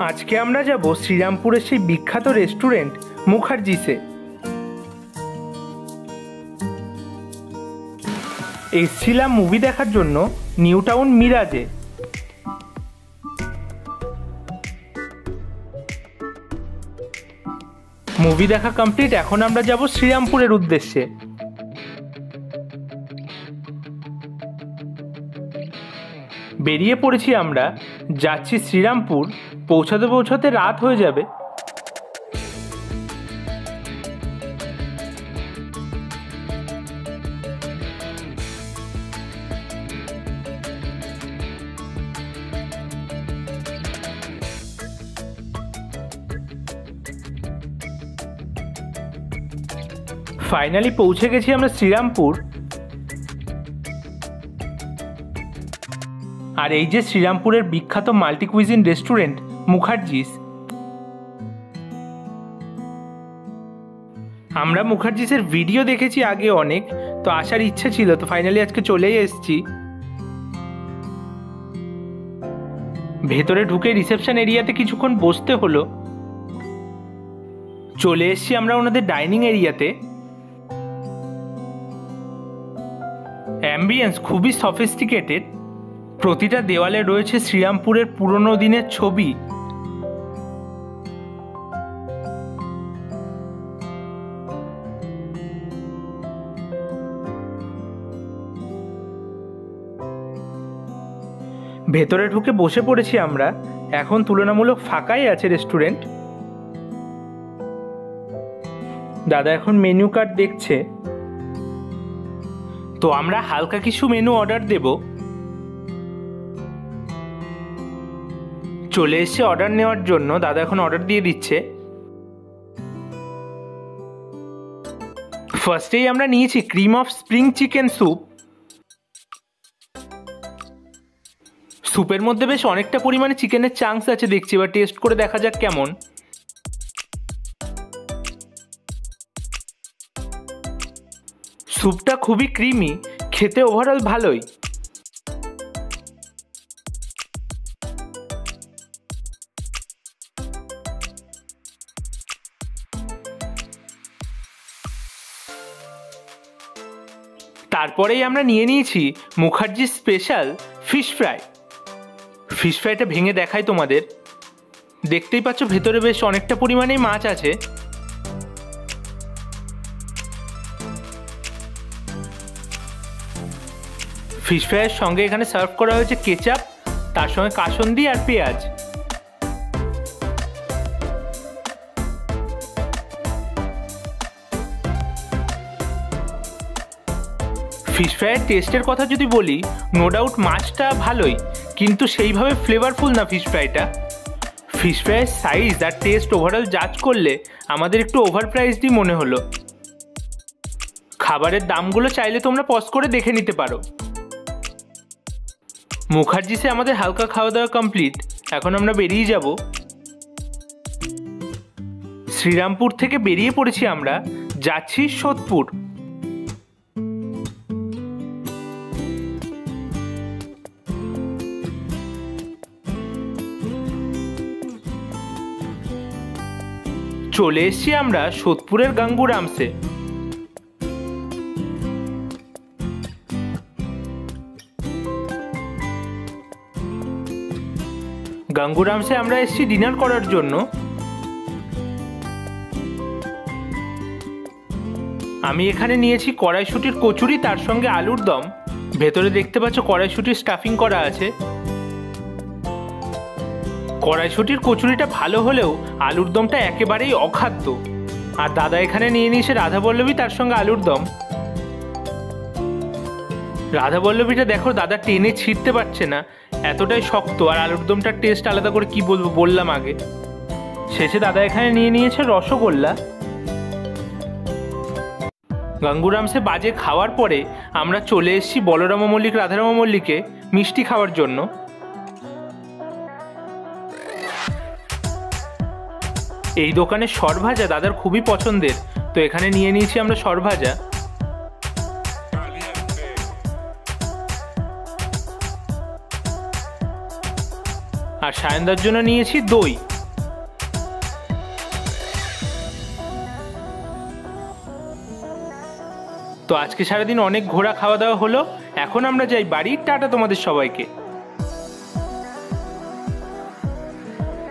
আজকে আমরা যাব শ্রীরামপুরের সেই বিখ্যাত রেস্টুরেন্ট মুখার্জিসে। এসেছিলাম মুভি দেখার জন্য নিউ টাউন মিরাজে। মুভি দেখা কমপ্লিট, এখন আমরা যাব শ্রীরামপুরের উদ্দেশ্যে। বেরিয়ে পড়েছি আমরা, যাচ্ছি শ্রীরামপুর। পৌঁছাতে পৌঁছাতে রাত হয়ে যাবে। ফাইনালি পৌঁছে গেছি আমরা শ্রীরামপুর। আর এই যে শ্রীরামপুরের বিখ্যাত মাল্টি কুইজিন রেস্টুরেন্ট মুখার্জিস। আমরা মুখার্জিসের ভিডিও দেখেছি আগে অনেক, তো আসার ইচ্ছে ছিল, তো ফাইনালি আজকে চলেই এসেছি। ভেতরে ঢুকে রিসেপশন এরিয়াতে কিছুক্ষণ বসতে হলো। চলে এসেছি আমরা ওনাদের ডাইনিং এরিয়াতে। অ্যাম্বিয়েন্স খুবই সফিস্টিকেটেড। প্রতিটা দেওয়ালে রয়েছে শ্রীরামপুরের পুরনো দিনের ছবি। ভেতরে ঢুকে বসে পড়েছি আমরা। এখন তুলনামূলক ফাঁকাই আছে রেস্টুরেন্ট। দাদা এখন মেনু কার্ড দেখছে, তো আমরা হালকা কিছু মেনু অর্ডার দেব। চলে এসে অর্ডার নেওয়ার জন্য দাদা এখন অর্ডার দিয়ে দিচ্ছে। ফার্স্টেই আমরা নিয়েছি cream of spring chicken soup. স্যুপের মধ্যে বেশ অনেকটা পরিমাণে চিকেনের চাংস আছে দেখছি, এবার টেস্ট করে দেখা যাক কেমন। স্যুপটা খুবই ক্রিমি, খেতে ওভারঅল ভালোই। তারপরেই আমরা নিয়ে নিয়েছি Mukherjee special fish fry. Fish ফ্রাইটা ভেঙে দেখাই তোমাদের। দেখতেই পাচ্ছ ভেতরে বেশ অনেকটা পরিমাণেই মাছ আছে। ফিশ ফ্রাইয়ের সঙ্গে এখানে সার্ভ করা হয়েছে কেচাপ, তার সঙ্গে কাসুন্দি আর পেঁয়াজ। ফিশ ফ্রাইয়ের টেস্টের কথা যদি বলি, নো ডাউট মাছটা ভালোই, কিন্তু সেইভাবে ফ্লেভারফুল না ফিশ ফ্রাইটা। ফিশ ফ্রাইয়ের সাইজ আর টেস্ট ওভারঅল জাজ করলে আমাদের একটু ওভার প্রাইসডই মনে হলো। খাবারের দামগুলো চাইলে তোমরা পজ করে দেখে নিতে পারো। মুখার্জিসে আমাদের হালকা খাওয়া দাওয়া কমপ্লিট, এখন আমরা বেরিয়ে যাব। শ্রীরামপুর থেকে বেরিয়ে পড়েছি আমরা, যাচ্ছি সোদপুর। চলে এসেছি আমরা সোদপুরের গাঙ্গুরামসে। গাঙ্গুরামসে আমরা এসেছি ডিনার করার জন্য। আমি এখানে নিয়েছি কড়াইশুঁটির কচুরি, তার সঙ্গে আলুর দম। ভেতরে দেখতে পাচ্ছ কড়াইশুঁটির স্টাফিং করা আছে। কড়াইশুঁটির কচুরিটা ভালো হলেও আলুর দমটা একেবারেই অখাদ্য। আর দাদা এখানে নিয়ে নিয়েছে রাধাবল্লভী, তার সঙ্গে আলুর দম। রাধাবল্লভীটা দেখো দাদা টেনে ছিঁড়তে পারছে না, এতটাই শক্ত। আর আলুর দমটার টেস্ট আলাদা করে কি বলবো, বললাম আগে। শেষে দাদা এখানে নিয়ে নিয়েছে রসগোল্লা। গাঙ্গুরামসে বাজে খাওয়ার পরে আমরা চলে এসেছি বলরাম মল্লিক রাধারাম মল্লিকে মিষ্টি খাওয়ার জন্য। এই দোকানের সরভাজা দাদার খুবই পছন্দের, তো এখানে নিয়ে নিয়েছি আমরা সরভাজা। আর সায়নদার জন্য নিয়েছি দই। তো আজকে সারাদিন অনেক ঘোরা খাওয়া দাওয়া হলো, এখন আমরা যাই বাড়ি। টাটা তোমাদের সবাইকে।